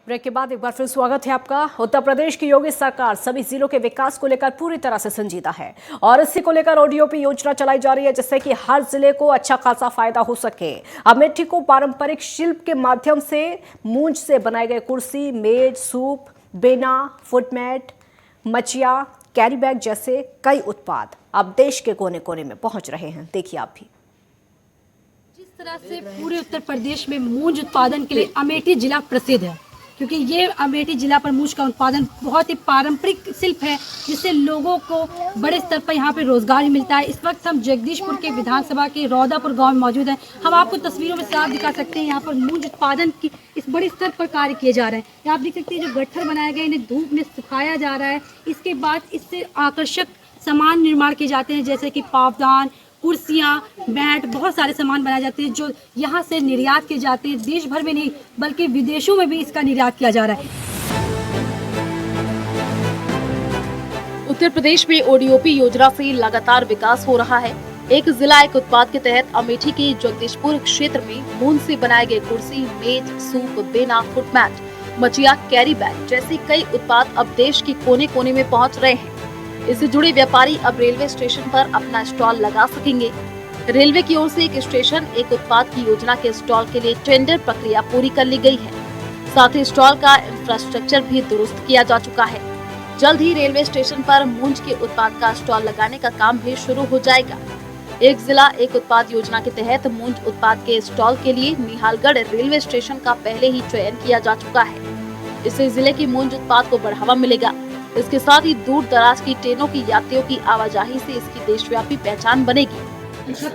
Break के बाद एक बार फिर स्वागत है आपका। उत्तर प्रदेश की योगी सरकार सभी जिलों के विकास को लेकर पूरी तरह से संजीदा है और इसी को लेकर ओडीओपी योजना चलाई जा रही है, जिससे कि हर जिले को अच्छा खासा फायदा हो सके। अमेठी को पारंपरिक शिल्प के माध्यम से मूंज से बनाए गए कुर्सी, मेज, सूप, बेना, फुटमैट, मचिया, कैरी बैग जैसे कई उत्पाद अब देश के कोने कोने में पहुंच रहे हैं। देखिए आप भी। जिस तरह से पूरे उत्तर प्रदेश में मूंज उत्पादन के लिए अमेठी जिला प्रसिद्ध है, क्योंकि ये अमेठी जिला पर मूंज का उत्पादन बहुत ही पारंपरिक शिल्प है, जिससे लोगों को बड़े स्तर पर यहाँ पे रोजगार भी मिलता है। इस वक्त हम जगदीशपुर के विधानसभा के रौदापुर गांव में मौजूद हैं। हम आपको तस्वीरों में साफ दिखा सकते हैं, यहाँ पर मूंज उत्पादन की इस बड़े स्तर पर कार्य किए जा रहे हैं। यहाँ आप देख सकते हैं जो गट्ठर बनाए गए, इन्हें धूप में सुखाया जा रहा है। इसके बाद इससे आकर्षक सामान निर्माण किए जाते हैं, जैसे कि पावदान, कुर्सियाँ, मैट, बहुत सारे सामान बनाए जाते हैं जो यहाँ से निर्यात किए जाते हैं। देश भर में नहीं बल्कि विदेशों में भी इसका निर्यात किया जा रहा है। उत्तर प्रदेश में ओडीओपी योजना से लगातार विकास हो रहा है। एक जिला एक उत्पाद के तहत अमेठी के जगदीशपुर क्षेत्र में मूंज से बनाए गए कुर्सी, मेज, सूप, बेना, फुटमैट, मचिया, कैरी बैग जैसे कई उत्पाद अब देश के कोने कोने में पहुँच रहे हैं। इससे जुड़े व्यापारी अब रेलवे स्टेशन पर अपना स्टॉल लगा सकेंगे। रेलवे की ओर से एक स्टेशन एक उत्पाद की योजना के स्टॉल के लिए टेंडर प्रक्रिया पूरी कर ली गई है। साथ ही स्टॉल का इंफ्रास्ट्रक्चर भी दुरुस्त किया जा चुका है। जल्द ही रेलवे स्टेशन पर मूंज के उत्पाद का स्टॉल लगाने का काम भी शुरू हो जाएगा। एक जिला एक उत्पाद योजना के तहत मूंज उत्पाद के स्टॉल के लिए निहालगढ़ रेलवे स्टेशन का पहले ही चयन किया जा चुका है। इससे जिले की मूंज उत्पाद को बढ़ावा मिलेगा। इसके साथ ही दूर दराज की ट्रेनों की यात्रियों की आवाजाही से इसकी देशव्यापी पहचान बनेगी।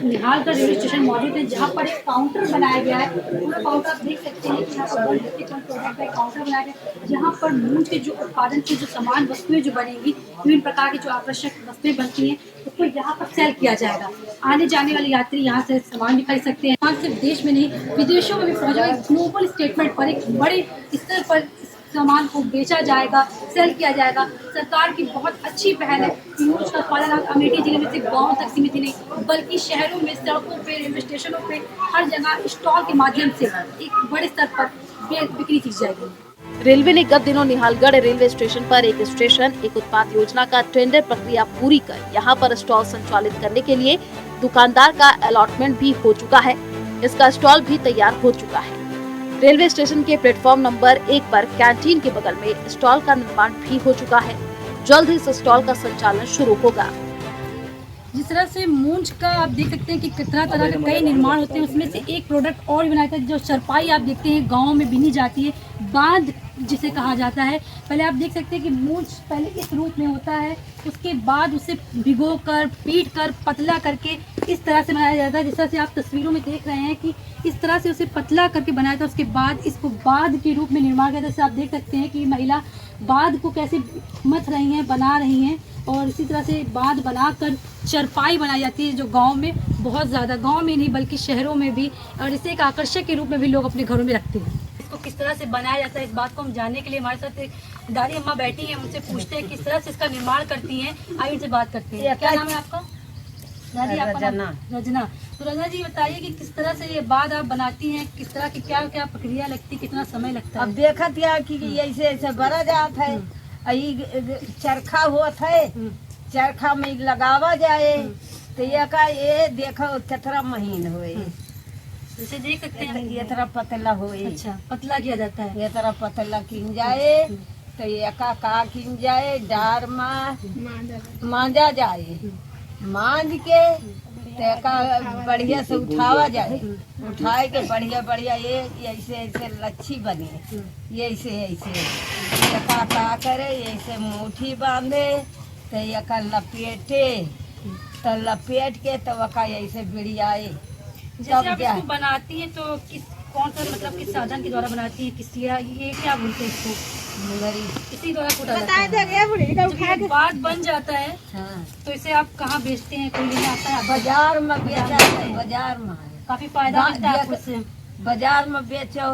निहाल का रेलवे स्टेशन मौजूद है, जहाँ पर एक काउंटर बनाया गया है। पूरा काउंटर आप देख सकते हैं कि यहाँ पर प्रोडक्ट का काउंटर बनाया गया है, जहाँ पर मूंज के जो उत्पादन की जो सामान वस्तुएं जो बनेंगी, विभिन्न प्रकार की जो आकर्षक वस्तुएं बनती हैं, उसको यहाँ पर सेल किया जाएगा। आने जाने वाले यात्री यहाँ से सामान भी खरीद सकते हैं। सिर्फ देश में नहीं विदेशों में भी पहुँचेगा। ग्लोबल स्टेटमेंट पर एक बड़े स्तर पर सामान को बेचा जाएगा, सेल किया जाएगा। सरकार की बहुत अच्छी पहल है। मूंज का उत्पादन अमेठी जिले में सिर्फ गाँव तक सीमित ही नहीं बल्कि शहरों में, सड़कों पे, रेलवे स्टेशनों पे, हर जगह स्टॉल के माध्यम से एक बड़े स्तर पर बिक्री की जाएगी। रेलवे ने गत दिनों निहालगढ़ रेलवे स्टेशन पर एक स्टेशन एक उत्पाद योजना का टेंडर प्रक्रिया पूरी कर यहाँ पर स्टॉल संचालित करने के लिए दुकानदार का अलॉटमेंट भी हो चुका है। इसका स्टॉल भी तैयार हो चुका है। रेलवे स्टेशन के प्लेटफॉर्म नंबर 1 पर कैंटीन के बगल में स्टॉल का निर्माण भी हो चुका है। जल्द ही इस स्टॉल का संचालन शुरू होगा। जिस तरह से मूंज का आप देख सकते हैं कि कितना तरह के कई निर्माण होते हैं, उसमें से एक प्रोडक्ट और भी बनाया जाता है। जो चरपाई आप देखते हैं गाँव में बिनी जाती है, बांध जिसे कहा जाता है। पहले आप देख सकते हैं कि मूंज पहले इस रूप में होता है, उसके बाद उसे भिगो कर, पीट कर, पतला करके इस तरह से बनाया जाता है। जिस तरह से आप तस्वीरों में देख रहे हैं कि इस तरह से उसे पतला करके बनाया था। उसके बाद इसको बांध के रूप में निर्माण किया। जैसे आप देख सकते हैं कि महिला बांध को कैसे मथ रही हैं, बना रही हैं, और इसी तरह से बांध बनाकर चरपाई बनाई जाती है, जो गांव में बहुत ज़्यादा, गांव में नहीं बल्कि शहरों में भी, और इसे एक आकर्षक के रूप में भी लोग अपने घरों में रखते हैं। इसको किस तरह से बनाया जाता है, इस बात को हम जानने के लिए हमारे साथ एक दादी अम्मा बैठी हैं। उनसे पूछते हैं किस तरह से इसका निर्माण करती हैं। आइए उनसे बात करते हैं। क्या नाम है आपका? दादी आपका नाम? रजना। तो रजना जी बताइए कि किस तरह से ये बांध आप बनाती हैं, किस तरह की क्या क्या प्रक्रिया लगती है, कितना समय लगता है? अब देखत या कि ऐसे ऐसे भरा जात है, चरखा होत है, चरखा में लगावा जाए, तो ये देखो कितना महीन होए। जैसे देख सकते हैं ये तरह पतला होए। अच्छा, पतला किया जाता है। ये तरह पतला किन जाए तो ये का किन जाए, डार मांजा जाए, मांज के तो बढ़िया से उठावा जाए, उठाए के बढ़िया बढ़िया ये ऐसे ऐसे लच्छी बने, ये ऐसे ऐसे का करे, ऐसे मुट्ठी बांधे, तो ये का लपेटे, तो लपेट के तो वका ऐसे बिड़ियाए। जैसे आप इसको बनाती हैं तो कौन सा मतलब किस साधन के द्वारा बनाती हैं, किस ये क्या बोलते हैं इसको? इसी द्वारा कूटा जाता है। जब ये बांध बन जाता है, हाँ, तो इसे आप कहाँ बेचते हैं? कोई लेने आता है? बाजार में बेचा है, बाजार में काफी फायदा मिलता है आपको इससे। बाजार में बेचो,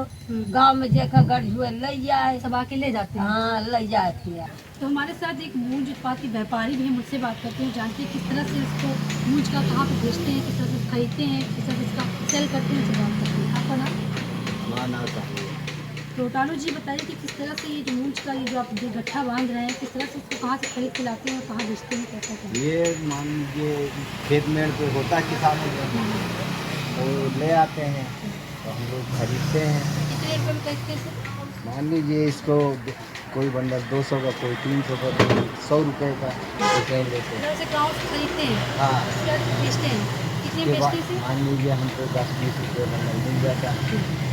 गांव में जेका गढ़ुए ले जाए, सब आके ले जाते हैं। हाँ, ले जाती है। तो हमारे साथ एक मूंज उत्पाद के व्यापारी भी हैं, मुझसे बात करते हैं, जानते हैं किस तरह से इसको मूंज का कहाँ पे बेचते हैं, किस तरह से खरीदते हैं, किस तरह से इसका सेल करते हैं, बात करते हैं। आपका नाम? तो टालू जी बताइए कि किस तरह से ये जो मूंछ का ये जो आप जो गट्ठा बांध रहे हैं, किस तरह से इसको कहाँ से खरीद के लाते हैं और कहाँ बेचते हैं, कैसा क्या? ये मान लीजिए खेत में पे होता है किसानों का, तो ले आते हैं तो हम लोग खरीदते हैं। कितने रुपये में खरीदते हैं सर? मान लीजिए इसको कोई बंदा 200 का, कोई 300 का, कोई 100 रुपये का लेते हैं। मतलब से गाँव से खरीदते हैं, हाँ, उसके बाद बेचते हैं, कितने में उसके बाद बेचते हैं मान लीजिए हमको 10-20 रुपये बंडल मिल जाता है। सर?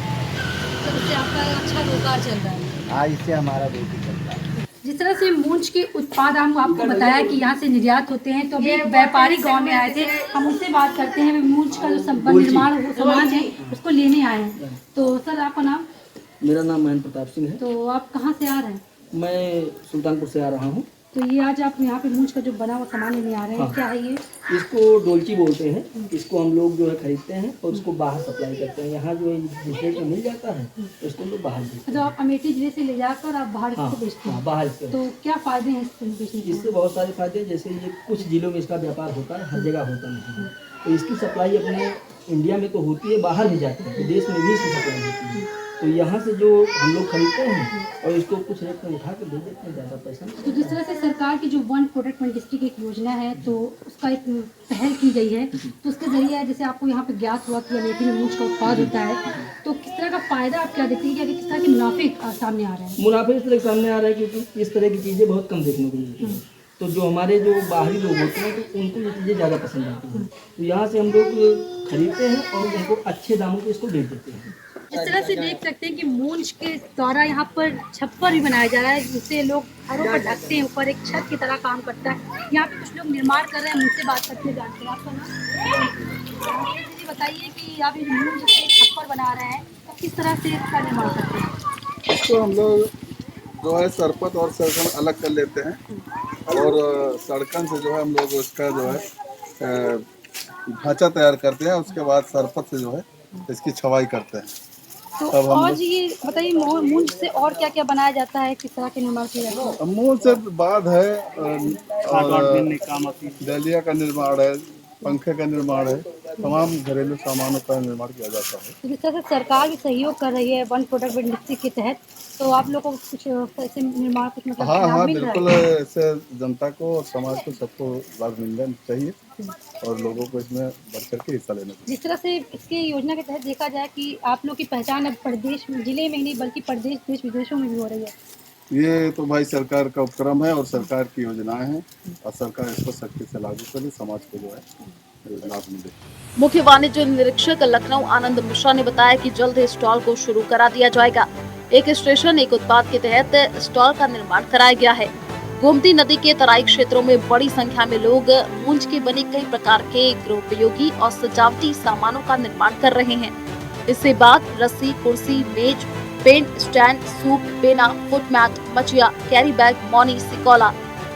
उससे आपका अच्छा रोजगार चल रहा है। हाँ, इससे हमारा रोटी चलता है। जिस तरह से मूंछ के उत्पाद हम आपको बताया कि यहाँ से निर्यात होते हैं, तो अभी एक व्यापारी गांव में आए थे, हम उनसे बात करते हैं। मूंछ का जो निर्माण वो सामान है उसको लेने आए हैं। तो सर आपका नाम? मेरा नाम महेंद्र प्रताप सिंह है। तो आप कहाँ से आ रहे हैं? मैं सुल्तानपुर से आ रहा हूँ। तो ये आज आप यहाँ पे मूंछ का जो बना हुआ सामान लेने आ रहे हैं, हाँ। क्या है ये? इसको डोलची बोलते हैं। इसको हम लोग जो है खरीदते हैं और उसको बाहर सप्लाई करते हैं। यहाँ जो है जिस रेट में मिल जाता है तो इसको लोग बाहर बेचते हैं। तो आप अमेठी जिले से ले जाकर आप बाहर हाँ, इसको बेचते हैं? हाँ, बाहर इसको। तो क्या फायदे हैं इससे बेचने के? इससे बहुत सारे फायदे हैं। जैसे ये कुछ जिलों में इसका व्यापार होता है, हर जगह होता नहीं है। तो इसकी सप्लाई अपने इंडिया में तो होती है, बाहर भी जाती है, विदेश में भी इसकी सप्लाई होती है। तो यहाँ से जो हम लोग खरीदते हैं और इसको कुछ रेट में उठा के दे देते हैं, ज़्यादा पैसा नहीं। तो जिस तरह से सरकार की जो वन प्रोडक्ट वन डिस्ट्रिक्ट एक योजना है, तो उसका एक पहल की गई है, तो उसके जरिए जैसे आपको यहाँ पे ज्ञात हुआ कि अमेठी में मूंछ का उत्पाद होता है, तो किस तरह का फायदा आप क्या देखते हैं कि आगे किस तरह के मुनाफे सामने आ रहे हैं? मुनाफे इस तरह के सामने आ रहा है क्योंकि इस तरह की चीज़ें बहुत कम देखने को मिलती हैं। तो जो हमारे जो बाहरी लोग होते हैं तो उनको ये चीज़ें ज़्यादा पसंद आती हैं। तो यहाँ से हम लोग खरीदते हैं और उनको अच्छे दामों पे इसको बेच देते हैं। इस तरह से देख सकते हैं कि मूंछ के द्वारा यहाँ पर छप्पर भी बनाया जा रहा है, जिससे लोग घरों पर ढकते हैं, ऊपर एक छत की तरह काम करता है। यहाँ पे कुछ लोग निर्माण कर रहे हैं, मुझसे बात करते हैं, जानते हैं। आपका नाम? जी बताइए कि आप ये मूंछ से छप्पर बना रहे हैं, तो किस तरह से इसका निर्माण करते हैं? इसको हम लोग जो है सरपत और सड़कन अलग कर लेते हैं और सड़कन से जो है हम लोग उसका जो है ढांचा तैयार करते हैं। उसके बाद सरपत से जो है इसकी छवाई करते हैं। तो तब हम और लोग- जी ये बताइए मूंछ से और क्या क्या बनाया जाता है, किस तरह के निर्माण किया जाता है? मूल से बाद है और डलिया का निर्माण है, पंखे का निर्माण है, तमाम घरेलू सामानों का निर्माण किया जाता है। तो जिस तरह से सरकार भी सहयोग कर रही है वन प्रोडक्ट वन डिस्ट्रिक्ट के तहत, तो आप लोगों को कुछ ऐसे निर्माण कुछ मतलब हाँ लाभ हाँ, मिल रहा बिल्कुल। है? ऐसे जनता को और समाज को सबको लाभ मिलना चाहिए और लोगों को इसमें बढ़ चढ़ के हिस्सा लेना चाहिए। जिस तरह से इसके योजना के तहत देखा जाए कि आप लोग की पहचान अब प्रदेश जिले में ही नहीं बल्कि प्रदेश देश विदेशों में भी हो रही है। ये तो भाई सरकार का उपक्रम है और सरकार की योजनाएं हैं और सरकार इसको सख्ती से लागू करे, समाज को जो है लाभ मिले। मुख्य वाणिज्य निरीक्षक लखनऊ आनंद मिश्रा ने बताया कि जल्द स्टॉल को शुरू करा दिया जाएगा। एक स्टेशन एक उत्पाद के तहत स्टॉल का निर्माण कराया गया है। गोमती नदी के तराई क्षेत्रों में बड़ी संख्या में लोग मूंछ के बने कई प्रकार के गृहोपयोगी और सजावटी सामानों का निर्माण कर रहे हैं। इससे बाद रस्सी, कुर्सी, मेज, पेंट स्टैंड, सूप, बेना, फुट मैट, मचिया, carry bag, Mauni, Sikola,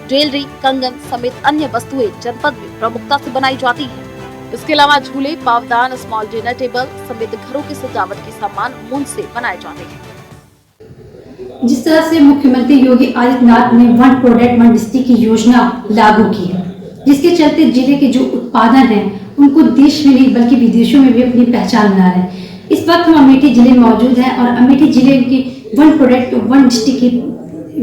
jewellery, कंगन समेत अन्य वस्तुएं जनपद में प्रमुखता से बनाई जाती है। इसके अलावा झूले, पावदान, स्मॉल डिनर टेबल समेत घरों की सजावट के सामान मूंछ से बनाए जाते हैं। जिस तरह से मुख्यमंत्री योगी आदित्यनाथ ने वन प्रोडक्ट वन डिस्ट्रिक्ट की योजना लागू की है, जिसके चलते जिले के जो उत्पादन हैं उनको देश में नहीं बल्कि विदेशों में भी अपनी पहचान बना रहे हैं। इस वक्त हम अमेठी जिले में मौजूद हैं और अमेठी जिले की वन प्रोडक्ट वन डिस्ट्रिक्ट की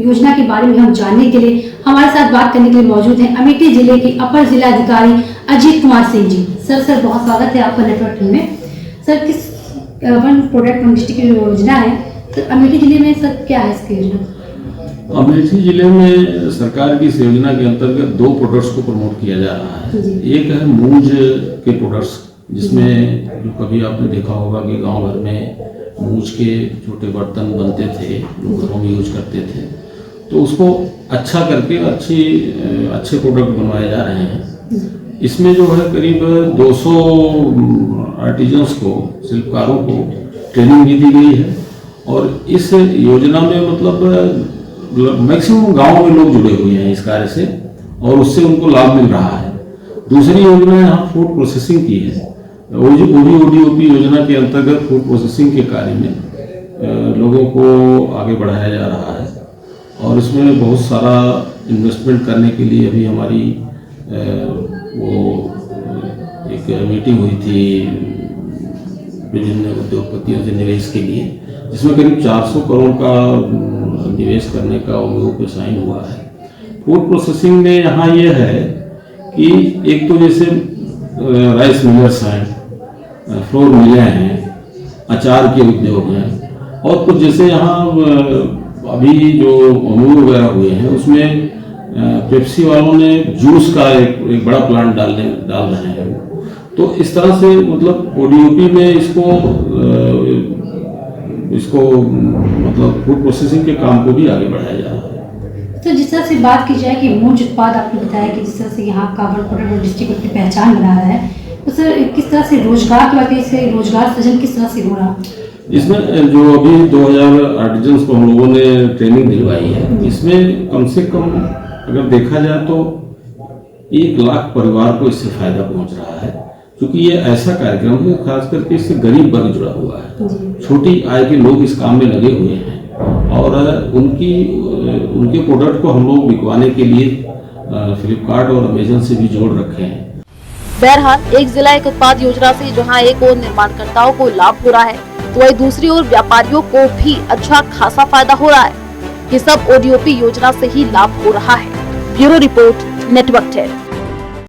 योजना के बारे में हम जानने के लिए हमारे साथ बात करने के लिए मौजूद हैं अमेठी जिले के अपर जिला अधिकारी अजीत कुमार सिंह जी। सर बहुत स्वागत है आपका नेटवर्क टीम में। सर किस वन प्रोडक्ट वन डिस्ट्रिक्ट की योजना है, तो अमेठी जिले में सर क्या है इसकी योजना? अमेठी जिले में सरकार की इस योजना के अंतर्गत 2 प्रोडक्ट्स को प्रमोट किया जा रहा है। एक है मूंज के प्रोडक्ट्स, जिसमें जो कभी आपने देखा होगा कि गांव भर में मूंज के छोटे बर्तन बनते थे, लोग घरों में यूज करते थे, तो उसको अच्छा करके अच्छे प्रोडक्ट बनवाए जा रहे हैं। इसमें जो है करीब 200 आर्टिजन्स को, शिल्पकारों को ट्रेनिंग भी दी गई है और इस योजना में मतलब मैक्सिमम गांव में लोग जुड़े हुए हैं इस कार्य से और उससे उनको लाभ मिल रहा है। दूसरी योजना यहाँ फूड प्रोसेसिंग की है। ODOP योजना के अंतर्गत फूड प्रोसेसिंग के कार्य में लोगों को आगे बढ़ाया जा रहा है और इसमें बहुत सारा इन्वेस्टमेंट करने के लिए अभी हमारी वो एक मीटिंग हुई थी विभिन्न उद्योगपतियों से निवेश के लिए, जिसमें करीब 400 करोड़ का निवेश करने का उद्योग पे साइन हुआ है। फूड प्रोसेसिंग में यहाँ ये है कि एक तो जैसे राइस मिलर्स हैं, फ्लोर मिलें हैं, अचार के उद्योग हैं, और कुछ जैसे यहाँ अभी जो अमूल वगैरह हुए हैं उसमें पेप्सी वालों ने जूस का एक बड़ा प्लांट डाल रहे हैं। तो इस तरह से मतलब ओडीओपी में इसको मतलब फूड प्रोसेसिंग के काम को भी आगे बढ़ाया जा रहा है। तो जिस तरह से बात की जाए कि मूंज उत्पाद आपने बताया कि जिस तरह से यहाँ का प्रोडक्ट और डिस्ट्रिक्ट अपनी पहचान बना रहा है, तो सर किस तरह से रोजगार की बात करें, इससे रोजगार सृजन किस तरह से हो रहा है? इसमें जो अभी 2000 आर्टिजन्स को हम लोगों ने ट्रेनिंग दिलवाई है, इसमें कम से कम अगर देखा जाए तो 1 लाख परिवार को इससे फायदा पहुंच रहा है, क्योंकि ये ऐसा कार्यक्रम है खास करके इससे गरीब वर्ग जुड़ा हुआ है। छोटी आय के लोग इस काम में लगे हुए हैं और उनके प्रोडक्ट को हम लोग बिकवाने के लिए फ्लिपकार्ट और अमेजन से भी जोड़ रखे हैं। बहरहाल एक जिला एक उत्पाद योजना से जहां एक और निर्माणकर्ताओं को लाभ हो रहा है, तो वही दूसरी ओर व्यापारियों को भी अच्छा खासा फायदा हो रहा है। ये सब ओडीओपी योजना से ही लाभ हो रहा है। Bureau report, network 10।